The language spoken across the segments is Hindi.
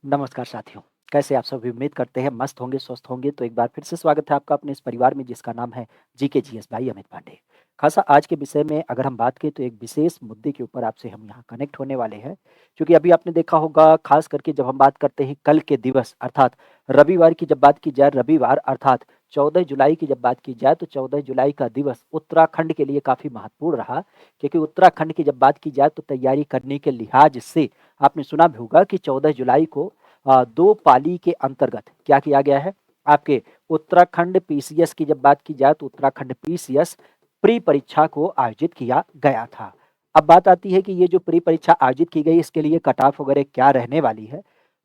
नमस्कार साथियों, कैसे आप सब? उम्मीद करते हैं मस्त होंगे, स्वस्थ होंगे। तो एक बार फिर से स्वागत है आपका अपने इस परिवार में जिसका नाम है जीके जीएस भाई अमित पांडे। खासा आज के विषय में अगर हम बात करें तो एक विशेष मुद्दे के ऊपर आपसे हम यहाँ कनेक्ट होने वाले हैं। क्योंकि अभी आपने देखा होगा खास करके जब हम बात करते हैं कल के दिवस अर्थात रविवार की जब बात की जाए, रविवार अर्थात 14 जुलाई की जब बात की जाए तो 14 जुलाई का दिवस उत्तराखंड के लिए काफ़ी महत्वपूर्ण रहा। क्योंकि उत्तराखंड की जब बात की जाए तो तैयारी करने के लिहाज से आपने सुना भी होगा कि 14 जुलाई को 2 पाली के अंतर्गत क्या किया गया है? आपके उत्तराखंड पीसीएस की जब बात की जाए तो उत्तराखंड पीसीएस प्री परीक्षा को आयोजित किया गया था। अब बात आती है कि ये जो प्री परीक्षा आयोजित की गई इसके लिए कट ऑफ वगैरह क्या रहने वाली है?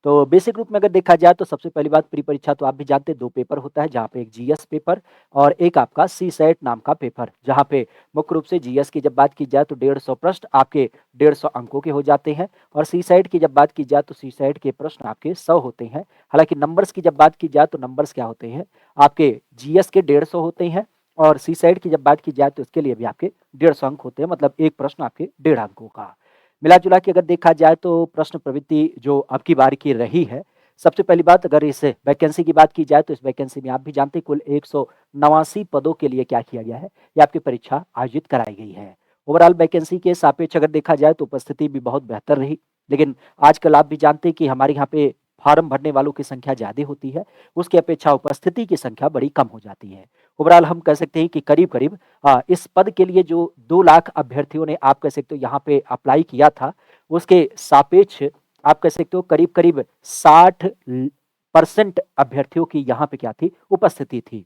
तो बेसिक रूप में अगर देखा जाए तो सबसे पहली बात प्री परीक्षा तो आप भी जानते हैं 2 पेपर होता है, जहाँ पे एक जीएस पेपर और एक आपका सीसैट नाम का पेपर, जहाँ पे मुख्य रूप से जीएस की जब बात की जाए तो 150 प्रश्न आपके 150 अंकों के हो जाते हैं और सी साइड की जब बात की जाए तो सी साइड के प्रश्न आपके 100 होते हैं। हालांकि नंबर्स की जब बात की जाए तो नंबर्स क्या होते हैं? आपके जीएस के 150 होते हैं और सी साइड की जब बात की जाए तो इसके लिए भी आपके 150 अंक होते हैं, मतलब एक प्रश्न आपके 1.5 अंकों का। मिला जुला के अगर देखा जाए तो प्रश्न प्रवृत्ति जो अब की बार की रही है, सबसे पहली बात अगर इस वैकेंसी की बात की जाए तो इस वैकेंसी में आप भी जानते हैं कुल 189 पदों के लिए क्या किया गया है, ये आपकी परीक्षा आयोजित कराई गई है। ओवरऑल वैकेंसी के सापेक्ष अगर देखा जाए तो उपस्थिति भी बहुत बेहतर रही। लेकिन आजकल आप भी जानते हैं कि हमारे यहाँ पे फॉर्म भरने वालों की संख्या ज़्यादा होती है, उसकी अपेक्षा उपस्थिति की संख्या बड़ी कम हो जाती है। ओवरऑल हम कह सकते हैं कि करीब-करीब इस पद के लिए जो 2 लाख अभ्यर्थियों ने आप कह सकते हो यहाँ पे अप्लाई किया था, उसके सापेक्ष आप कह सकते हो करीब-करीब 60% अभ्यर्थियों की यहाँ पे क्या थी? उपस्थिति थी।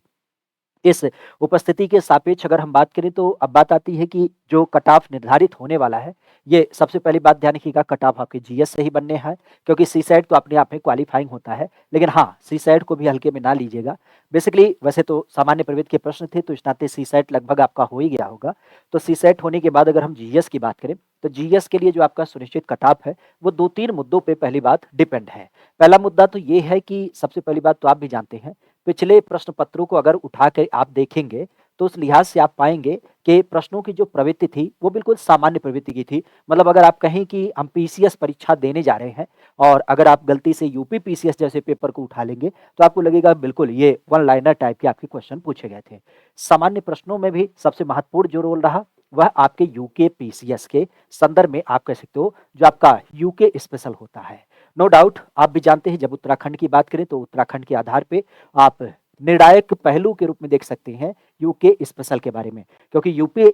इस उपस्थिति के सापेक्ष अगर हम बात करें तो अब बात आती है कि जो कट ऑफ निर्धारित होने वाला है, ये सबसे पहली बात ध्यान रखिएगा कट ऑफ आपके जीएस से ही बनने हैं, क्योंकि सीसैट तो अपने आप में क्वालीफाइंग होता है। लेकिन हाँ, सीसैट को भी हल्के में ना लीजिएगा। बेसिकली वैसे तो सामान्य प्रवृत्ति के प्रश्न थे तो इस नाते सीसैट लगभग आपका हो ही गया होगा। तो सीसैट होने के बाद अगर हम जीएस की बात करें, तो जीएस के लिए जो आपका सुनिश्चित कट ऑफ है, वो 2-3 मुद्दों पे पहली बात डिपेंड है। पहला मुद्दा तो ये है कि सबसे पहली बात तो आप भी जानते हैं पिछले प्रश्न पत्रों को अगर उठा के आप देखेंगे, तो उस लिहाज से आप पाएँगे कि प्रश्नों की जो प्रवृत्ति थी, वो बिल्कुल सामान्य प्रवृत्ति की थी। मतलब अगर आप कहें कि हम पीसीएस परीक्षा देने जा रहे हैं और अगर आप गलती से यूपी पीसीएस जैसे पेपर को उठा लेंगे, तो आपको लगेगा बिल्कुल ये वन लाइनर टाइप के आपके क्वेश्चन पूछे गए थे। सामान्य प्रश्नों में भी सबसे महत्वपूर्ण जो रोल रहा, वह आपके यूके पीसीएस के संदर्भ में आप कह सकते हो, जो आपका यूके स्पेशल होता है। नो डाउट आप भी जानते हैं जब उत्तराखंड की बात करें तो उत्तराखंड के आधार पे आप निर्णायक पहलू के रूप में देख सकते हैं यूके स्पेशल के बारे में, क्योंकि यूपी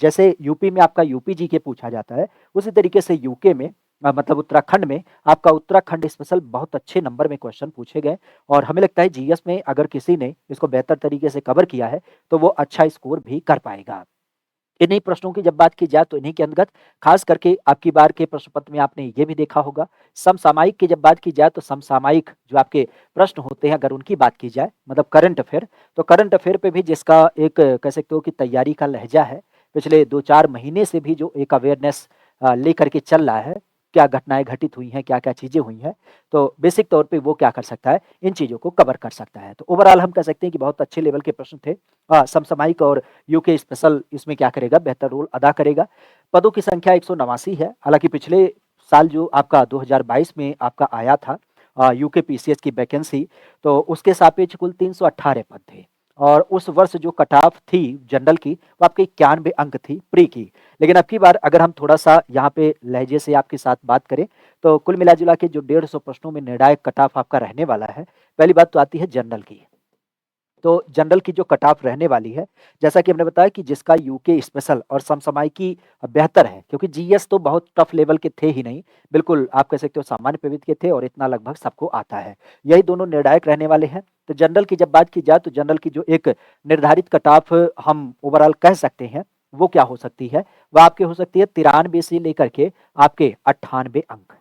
जैसे यूपी में आपका यूपी जी के पूछा जाता है, उसी तरीके से यूके में मतलब उत्तराखंड में आपका उत्तराखंड स्पेशल बहुत अच्छे नंबर में क्वेश्चन पूछे गए और हमें लगता है जीएस में अगर किसी ने इसको बेहतर तरीके से कवर किया है तो वो अच्छा स्कोर भी कर पाएगा। इन्हीं प्रश्नों की जब बात की जाए तो इन्हीं के अंतर्गत खास करके आपकी बार के प्रश्न पत्र में आपने ये भी देखा होगा, समसामयिक की जब बात की जाए तो समसामयिक जो आपके प्रश्न होते हैं अगर उनकी बात की जाए मतलब करंट अफेयर, तो करंट अफेयर पे भी जिसका एक कह सकते हो कि तैयारी का लहजा है, पिछले 2-4 महीने से भी जो एक अवेयरनेस लेकर के चल रहा है, क्या घटनाएँ घटित हुई हैं, क्या-क्या चीज़ें हुई हैं, तो बेसिक तौर पे वो क्या कर सकता है, इन चीज़ों को कवर कर सकता है। तो ओवरऑल हम कह सकते हैं कि बहुत अच्छे लेवल के प्रश्न थे। समसामयिक और यूके स्पेशल इसमें क्या करेगा बेहतर रोल अदा करेगा। पदों की संख्या 189 है, हालाँकि पिछले साल जो आपका 2022 में आपका आया था यूके पीसीएस की वैकेंसी, तो उसके सापेक्ष कुल 318 पद थे और उस वर्ष जो कट ऑफ थी जनरल की, वो आपकी 91 अंक थी प्री की। लेकिन अब की बार अगर हम थोड़ा-सा यहाँ पे लहजे से आपके साथ बात करें, तो कुल मिला-जुला के जो 150 प्रश्नों में निर्णायक कट ऑफ आपका रहने वाला है, पहली बात तो आती है जनरल की। तो जनरल की जो कट ऑफ रहने वाली है, जैसा कि हमने बताया कि जिसका यूके स्पेशल और समसामयिकी बेहतर है क्योंकि जीएस तो बहुत टफ लेवल के थे ही नहीं, बिल्कुल आप कह सकते हो सामान्य प्रवृत्ति के थे और इतना लगभग सबको आता है। यही दोनों निर्णायक रहने वाले हैं। तो जनरल की जब बात की जाए तो जनरल की जो एक निर्धारित कट ऑफ हम ओवरऑल कह सकते हैं, वो क्या हो सकती है? वह आपकी हो सकती है 93 से लेकर के आपके 98 अंक।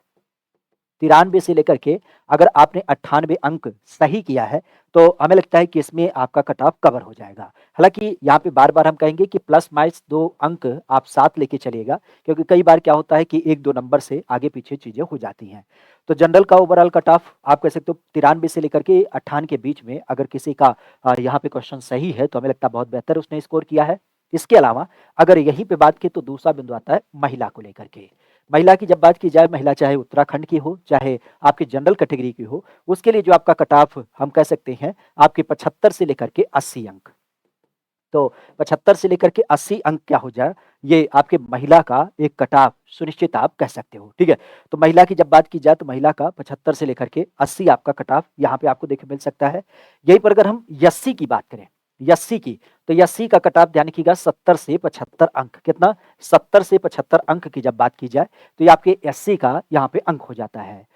93 से लेकर के अगर आपने 98 अंक सही किया है, तो हमें लगता है कि इसमें आपका कट ऑफ कवर हो जाएगा। हालाँकि यहाँ पे बार-बार हम कहेंगे कि प्लस माइनस 2 अंक आप साथ लेके चलिएगा, क्योंकि कई बार क्या होता है कि 1-2 नंबर से आगे-पीछे चीज़ें हो जाती हैं। तो जनरल का ओवरऑल कट ऑफ आप कह सकते हो 93 से लेकर के 98 के बीच में अगर किसी का यहाँ पे क्वेश्चन सही है, तो हमें लगता है बहुत बेहतर उसने स्कोर किया है। इसके अलावा अगर यहीं पे बात की तो दूसरा बिंदु आता है महिला को लेकर के। महिला की जब बात की जाए, महिला चाहे उत्तराखंड की हो, चाहे आपकी जनरल कैटेगरी की हो, उसके लिए जो आपका कट ऑफ हम कह सकते हैं आपके 75 से लेकर के 80 अंक। तो 75 से लेकर के 80 अंक क्या हो जाए, ये आपके महिला का एक कट-ऑफ सुनिश्चित आप कह सकते हो, ठीक है? तो महिला की जब बात की जाए तो महिला का 75 से लेकर के 80 आपका कट-ऑफ यहाँ पे आपको देखने मिल सकता है। यहीं पर अगर हम एससी की बात करें, एससी की, तो एससी का कट-ऑफ ध्यान रखिएगा 70 से 75 अंक, कितना? 70 से 75 अंक की जब बात की जाए, तो ये आपके एससी का यहाँ पे अंक हो जाता है।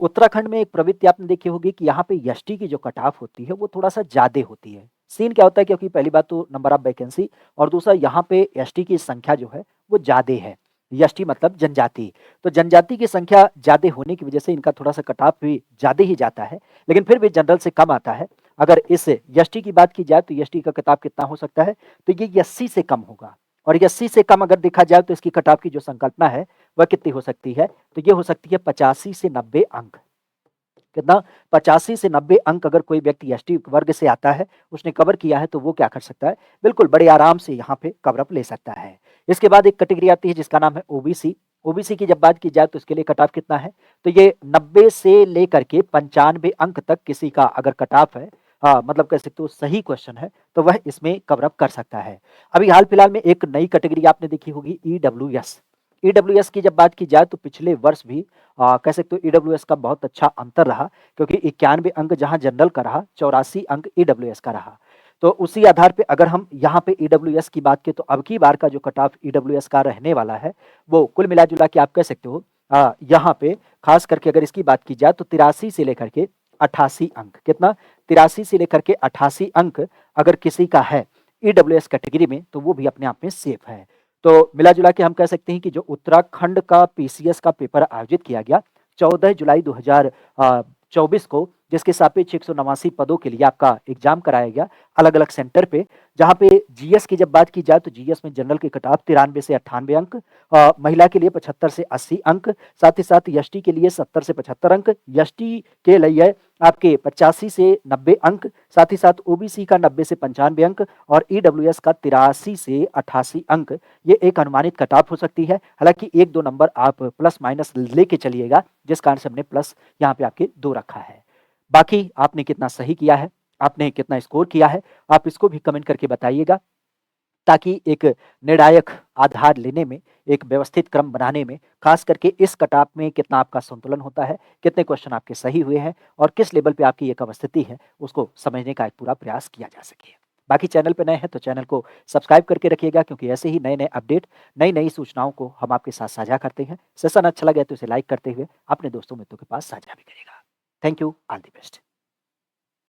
उत्तराखंड में एक प्रवृत्ति आपने देखी होगी कि यहाँ पे एसटी की जो कट ऑफ होती है वो थोड़ा-सा ज़्यादा होती है। सीन क्या होता है, क्योंकि पहली बात तो नंबर ऑफ वैकेंसी और दूसरा यहाँ पे एसटी की संख्या जो है वो ज़्यादा है। एसटी मतलब जनजाति। तो जनजाति की संख्या ज़्यादा होने की वजह से इनका थोड़ा-सा कट ऑफ भी ज़्यादा ही जाता है, लेकिन फिर भी जनरल से कम आता है। अगर इस एसटी की बात की जाए तो एसटी का कट ऑफ कितना हो सकता है? तो ये 80 से कम होगा, और 80 से कम अगर देखा जाए तो इसकी कट ऑफ की जो संकल्पना है वह कितनी हो सकती है? तो ये हो सकती है 85 से 90 अंक। कितना? 85 से 90 अंक अगर कोई व्यक्ति एसटी वर्ग से आता है, उसने कवर किया है, तो वो क्या कर सकता है? बिल्कुल बड़े आराम से यहाँ पे कवर अप ले सकता है। इसके बाद एक कैटेगरी आती है जिसका नाम है ओबीसी। ओबीसी की जब बात की जाए तो इसके लिए कट ऑफ कितना है? तो ये 90 से लेकर के 95 अंक तक किसी का अगर कट ऑफ है, मतलब कह सकते हो सही क्वेश्चन है, तो वह इसमें कवर अप कर सकता है। अभी हाल-फिलहाल में एक नई कैटेगरी आपने देखी होगी, ईडब्ल्यूएस। ईडब्ल्यूएस की जब बात की जाए तो पिछले वर्ष भी कह सकते हो ईडब्ल्यूएस का बहुत अच्छा अंतर रहा, क्योंकि 91 अंक जहां जनरल का रहा, 84 अंक ईडब्ल्यूएस का रहा। तो उसी आधार पे अगर हम यहाँ पे ईडब्ल्यूएस की बात करें तो अब की बार का जो कट ऑफ ईडब्ल्यूएस का रहने वाला है, वो कुल मिला-जुला के आप कह सकते हो यहाँ पे खास करके अगर इसकी बात की जाए तो 83 से लेकर के 88 अंक, कितना? 83 से लेकर के 88 अंक अगर किसी का है ईडब्ल्यूएस कैटेगरी में, तो वो भी अपने आप में सेफ है। तो मिला-जुला के हम कह सकते हैं कि जो उत्तराखंड का पीसीएस का पेपर आयोजित किया गया 14 जुलाई 2024 को, जिसके सापेक्ष 189 पदों के लिए आपका एग्जाम कराया गया अलग-अलग सेंटर पे, जहाँ पे जीएस की जब बात की जाए तो जीएस में जनरल के कट ऑफ 93 से 98 अंक, महिला के लिए 75 से 80 अंक, साथ ही साथ एसटी के लिए 70 से 75 अंक, एसटी के लिए आपके 85 से 90 अंक, साथ ही साथ ओबीसी का 90 से 95 अंक और ईडब्ल्यूएस का 83 से 88 अंक, ये एक अनुमानित कट ऑफ हो सकती है। हालाँकि 1-2 नंबर आप प्लस माइनस लेके चलिएगा, जिस कारण से हमने प्लस यहाँ पे आपके 2 रखा है। बाकी आपने कितना सही किया है, आपने कितना स्कोर किया है, आप इसको भी कमेंट करके बताइएगा, ताकि एक निर्णायक आधार लेने में, एक व्यवस्थित क्रम बनाने में, खास करके इस कट ऑफ में कितना आपका संतुलन होता है, कितने क्वेश्चन आपके सही हुए हैं और किस लेवल पे आपकी एक अवस्थिति है, उसको समझने का एक पूरा प्रयास किया जा सके। बाकी चैनल पे नए हैं तो चैनल को सब्सक्राइब करके रखिएगा, क्योंकि ऐसे ही नए-नए अपडेट, नई-नई सूचनाओं को हम आपके साथ साझा करते हैं। सेशन अच्छा लगे तो इसे लाइक करते हुए अपने दोस्तों मित्रों के पास साझा भी करिएगा। Thank you, all the best.